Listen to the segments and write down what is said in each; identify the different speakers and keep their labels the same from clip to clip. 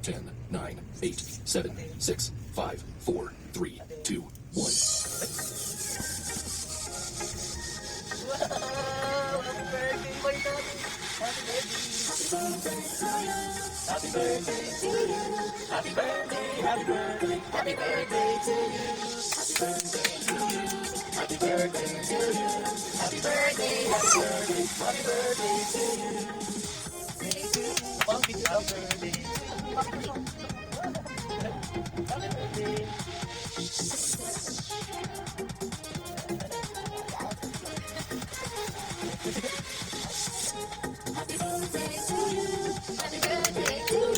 Speaker 1: 10, 9, 8, 7, 6, 5, 4, 3, 2, 1.
Speaker 2: Happy birthday to you. Happy birthday, happy birthday, happy birthday to you. Happy birthday to you. Happy birthday, happy birthday, happy birthday to you. Happy birthday. Happy birthday.
Speaker 3: Happy birthday to you. Happy birthday to you.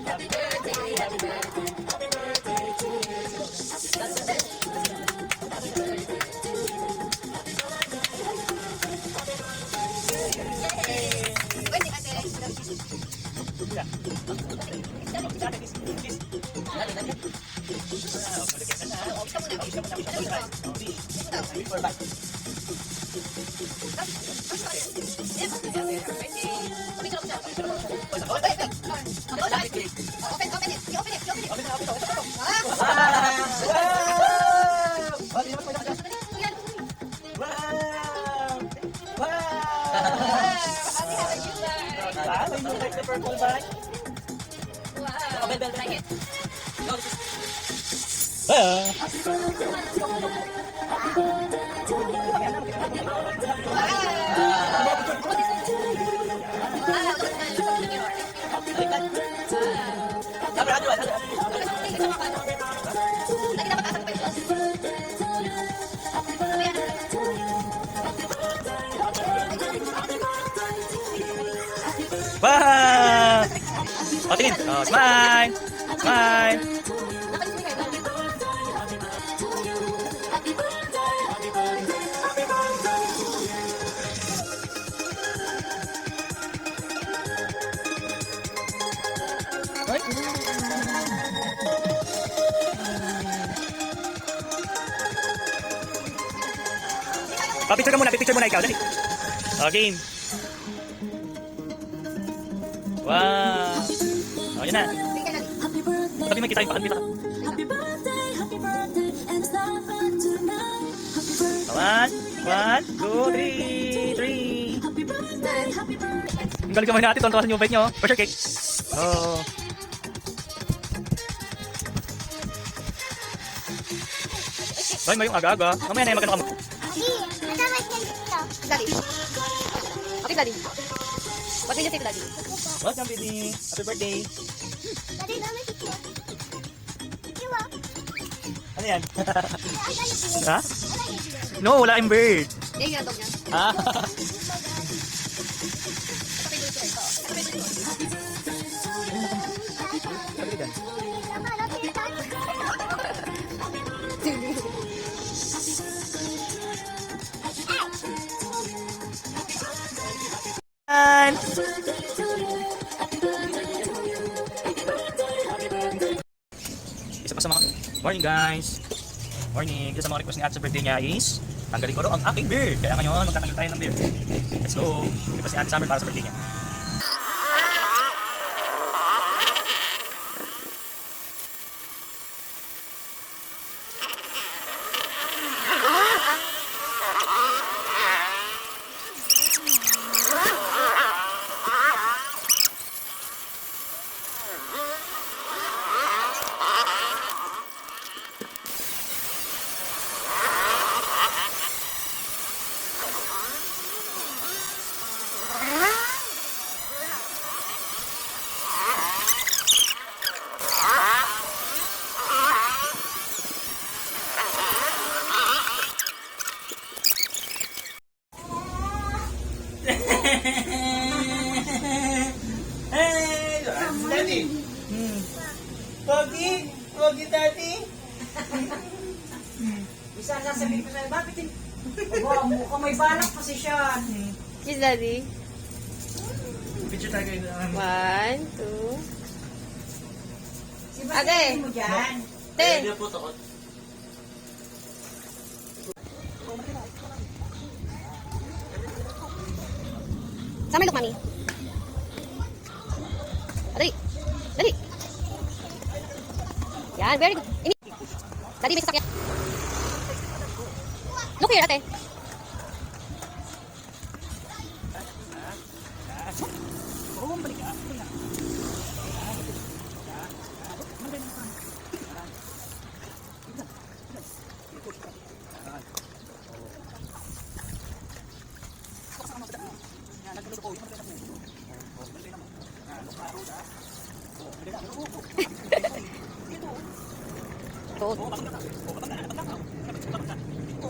Speaker 3: Happy birthday, happy birthday, happy birthday to you. Happy birthday to you. Happy birthday to you. Yay! Pwede ate.
Speaker 2: Purple bag.
Speaker 3: Wow. Like it.
Speaker 2: Wow! O, tingin. O, smile! Smile! Pa-picture ka muna, picture muna ikaw. Dali. O, game. Wow! O, yun na. Tabi mo kita yung pakanta. One, two, three. Ang galing kamay natin, tonton yung bike nyo. For sure, cake. Oh. Ay, may yung aga-aga. Mamaya na yung magkano ka mo.
Speaker 3: Daddy. Okay, Daddy. What will you say to Daddy?
Speaker 2: Welcome, baby. Happy birthday.
Speaker 4: Daddy, dami picture. Diba?
Speaker 2: Ano yan? Ha? No, wala yung bird.
Speaker 3: Yan yung dog niya.
Speaker 2: Ah. Isa pa sa mga morning guys. Morning. Isa sa mga request ni Ate sa birthday niya is tanggalin ko ro ang aking beard. Kaya ngayon magtatanggal tayo ng beard. Let's go. Request ni Ate Summer para sa birthday niya. Hey, Daddy. Pogi, Daddy.
Speaker 5: Isa sasabihin ko sa'yo, bakit hindi? Aba, mukhang may balak kasi siya.
Speaker 3: Kiss Daddy.
Speaker 2: Picture tayo kayo.
Speaker 3: 1, 2.
Speaker 5: Si ba
Speaker 3: Ate.
Speaker 5: mo dyan?
Speaker 3: 10. Sama look, Mami. Dali. Dali.
Speaker 6: Yan, very good. Daddy, may sasakyan. Look here, ate.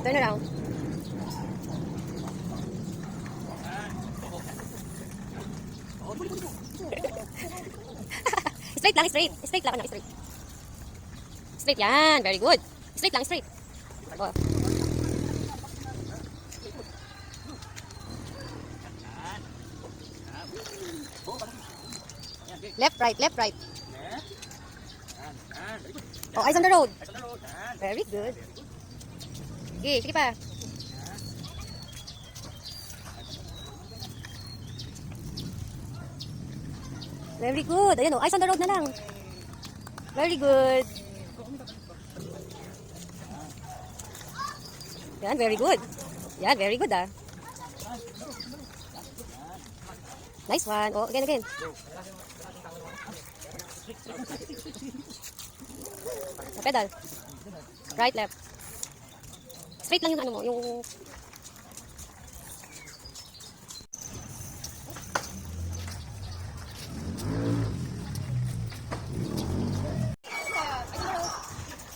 Speaker 6: Turn around. Straight lang, straight. Straight lang, anak, straight. Straight yan, very good. Straight lang, straight. Oh. Left, right, left, right. Oh, eyes on the road. Very good. Okay, sige pa. Very good. Ayan o, eyes on the road na lang. Very good. Yan, very good. Yan, very good ah. Nice one. Oh, again, again. Sa pedal. Right, left. Straight lang yung ano mo, yung...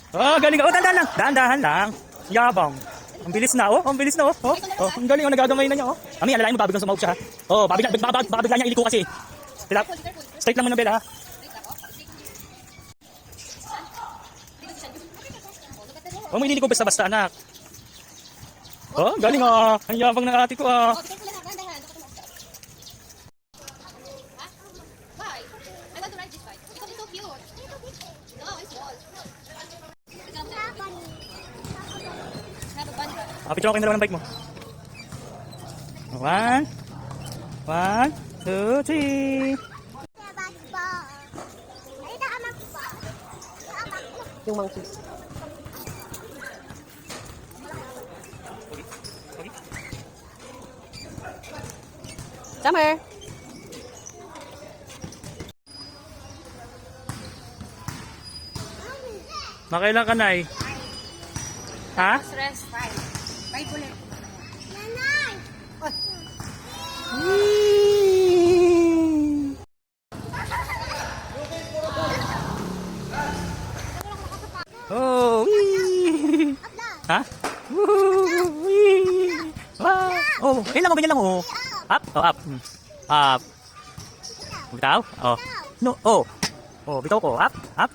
Speaker 2: Oh, galing. Oh, dahan lang. Dahan lang. Yabang. Ang bilis na, oh. Ang bilis na, oh. Oh, oh ang galing. Oh, nagagamay na niya, oh. Ami, alalain mo, babiglang sumahog siya. Oh, baka bigla niya iliko kasi. Bela, straight lang muna, Bella, ha. Oh, may liliko basta-basta, anak. Oh, galing, ah. Ang yabang ng ate ko, ah.
Speaker 6: Why? I want to ride this bike. Because it's so cute. No, it's small.
Speaker 2: Picture ko kayo dalawa ng bike mo. 1, 2, 3.
Speaker 6: Yung monkeys. Summer.
Speaker 2: Makailan ka, Nay? Ha?
Speaker 5: Stress. Bye ulit.
Speaker 2: Oh, wee. Ha? Wee. Wow. Oh, ganyan lang, oh. Up, oh, up. Up. Bitaw? Oh. No, oh. Oh, bitaw ko. Up, up.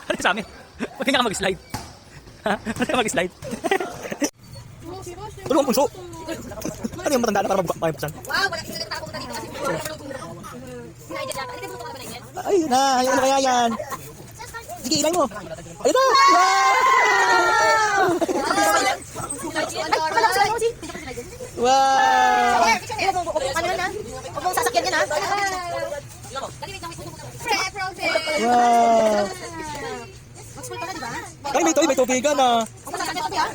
Speaker 2: Ano sa amin? Huwag ka mag-slide. Ha? Huwag ka mag-slide. Tulungan punso. Ano yung matanda na para mabuksan?
Speaker 6: Wow, wala kasi nagtatako ko dito kasi sinayad yata. Ano mo ba na yan?
Speaker 2: Ay, na. Ayun na kaya yan. Sige, ilay mo. Ayun na. Wow! Wow!
Speaker 6: Ano na? Huwag mong sasakyan yan ha?
Speaker 2: Wow!
Speaker 6: Mag-school ka na, di ba?
Speaker 2: Ay, may tubigan ah.
Speaker 6: Huwag mong sasakyan ito, ha?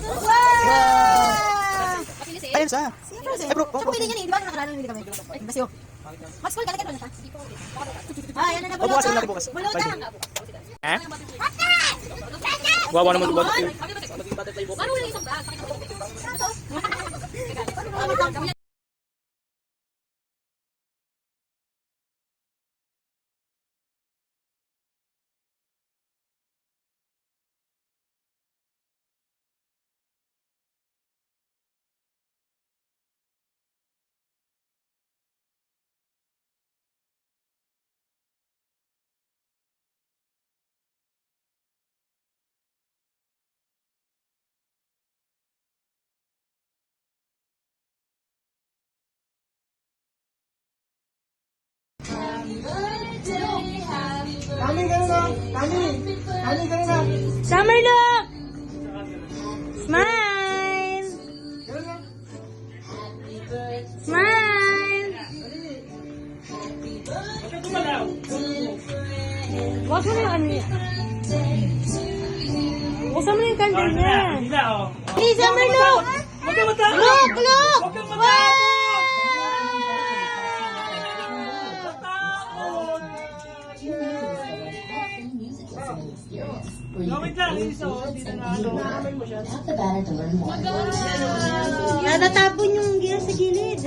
Speaker 2: Wow! Ayun sa.
Speaker 6: Ay, bro. Siya pumili niya eh. Di ba nakaraan nila kami? Basyo. Mag-school ka na, kaya siya. Ah, yan na,
Speaker 2: O, bukas natin bukas.
Speaker 6: Bulot na.
Speaker 2: Ha? Wawa naman diba?
Speaker 6: Ano wala isang bag? Ito?
Speaker 5: Summer look! Smile! Smile! Huwag mo na yung ano niya. Buksan mo na yung candle niya. Hey, Summer look! Look! Look! Natapon yung gear sa gilid.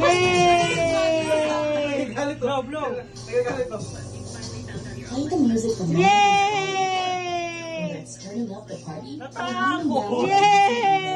Speaker 5: Yay!
Speaker 7: Play the music from
Speaker 5: Yay!
Speaker 7: turning up the party.
Speaker 5: Yay!